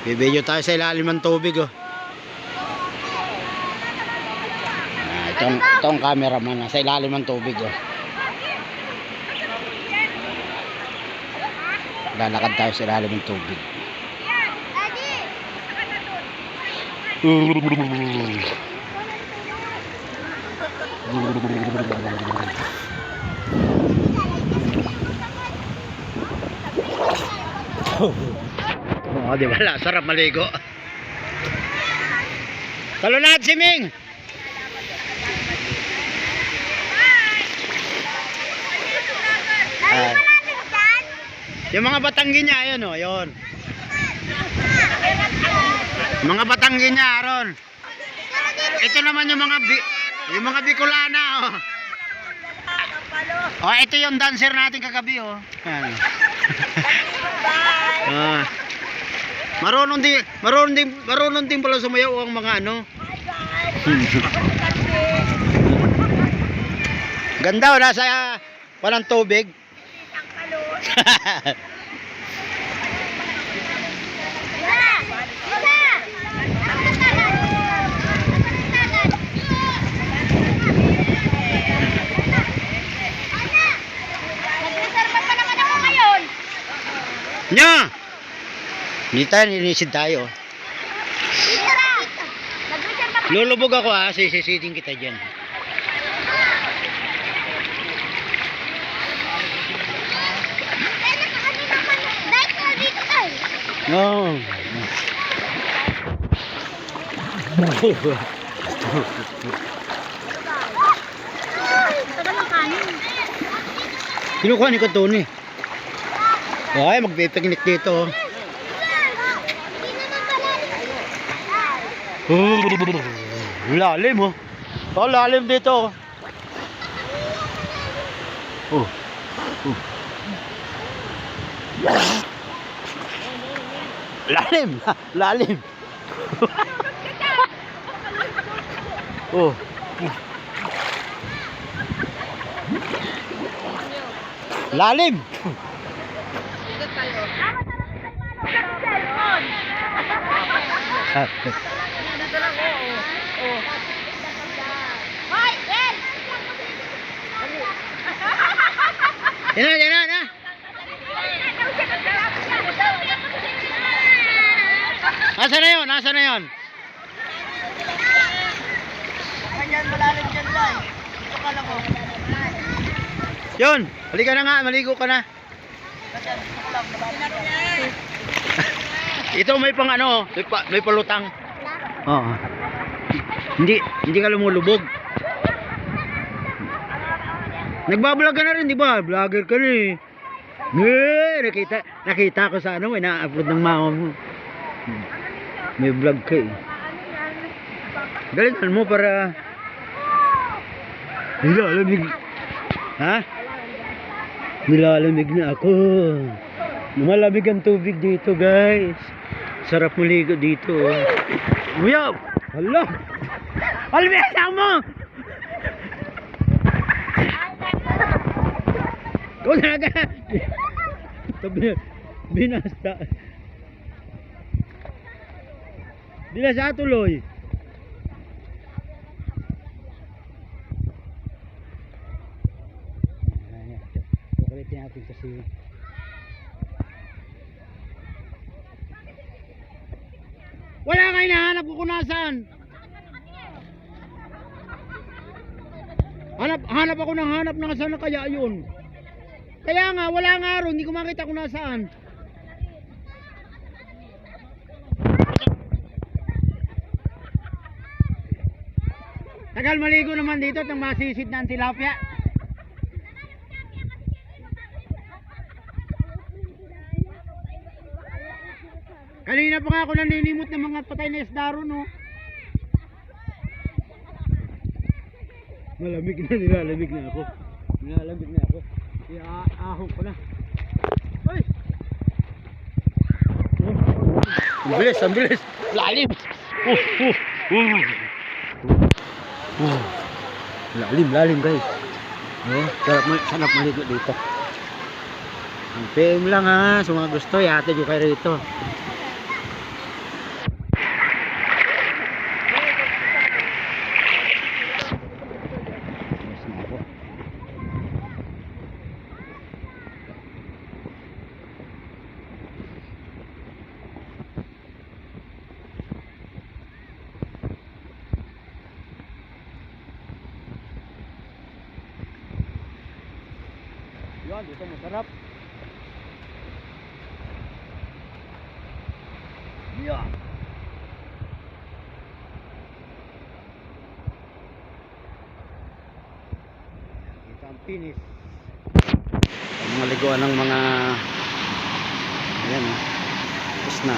Bibidyo tayo sa ilalim ng tubig, oh. Itong cameraman na sa ilalim ng tubig, oh. Lalakad tayo sa ilalim ng tubig. Oh, di ba? Sarap maligo. Talunad si Ming. Yung mga Batanggi niya, ayun, oh, ayun. Mga Batanggi niya, aron. Ito naman yung mga Bicolana, oh. Oh, ito yung dancer natin kagabi, oh. Ayan. Marunong din pala sumayaw ang mga ano. Ganda, wala sa walang tubig. Nya! Hindi tayo, ninisid tayo. Lulubog ako, ha, sisisidin kita dyan. No. Kinukuha ni Tony. Ay, magpipiknik dito. Lalim, oh. Oh, lalim dito. Oh. Lalim, lalim. Oh. Lalim. Yan. Asa na yun? Ganyan, malalim dyan lang. Ito ka lang, oh. Yun, halika na nga, maligo ka na. Ito may pang ano, may palutang. Oo. Hindi ka lumulubog. Nagbablog ka na rin, di ba? Vlogger ka na eh. Nakita ko sa ano, may na-upload ng mama mo. May vlog ka eh. Galingan mo para nilalamig. Ha? Nilalamig na ako. Malamig ang tubig dito, guys. Sarap maligo dito. Uyaw! Hala! Almesa mo! Kung naga! Binasa tuloy. Kukulitin natin kasi wala kayo nahanap ko kung nasaan. Hanap ako ng hanap na saan na kaya yun. Kaya nga, wala nga ron, hindi ko makita kung nasaan. Tagal maligo naman dito at masisid na ang tilapia. Kanina pa nga ako naninimot ng mga patay na isda ron, no? Nilalamig na ako. Iaahon ko na. Ay! Ang bilis. Lalim. Lalim guys. Sarap maligo dito. Ang PM lang ha, sa mga gusto, ihatid yung kayo rito. Yan, dito masarap. Yeah. Kita ang finish. Ang mga liguan ng mga ayan, tapos na.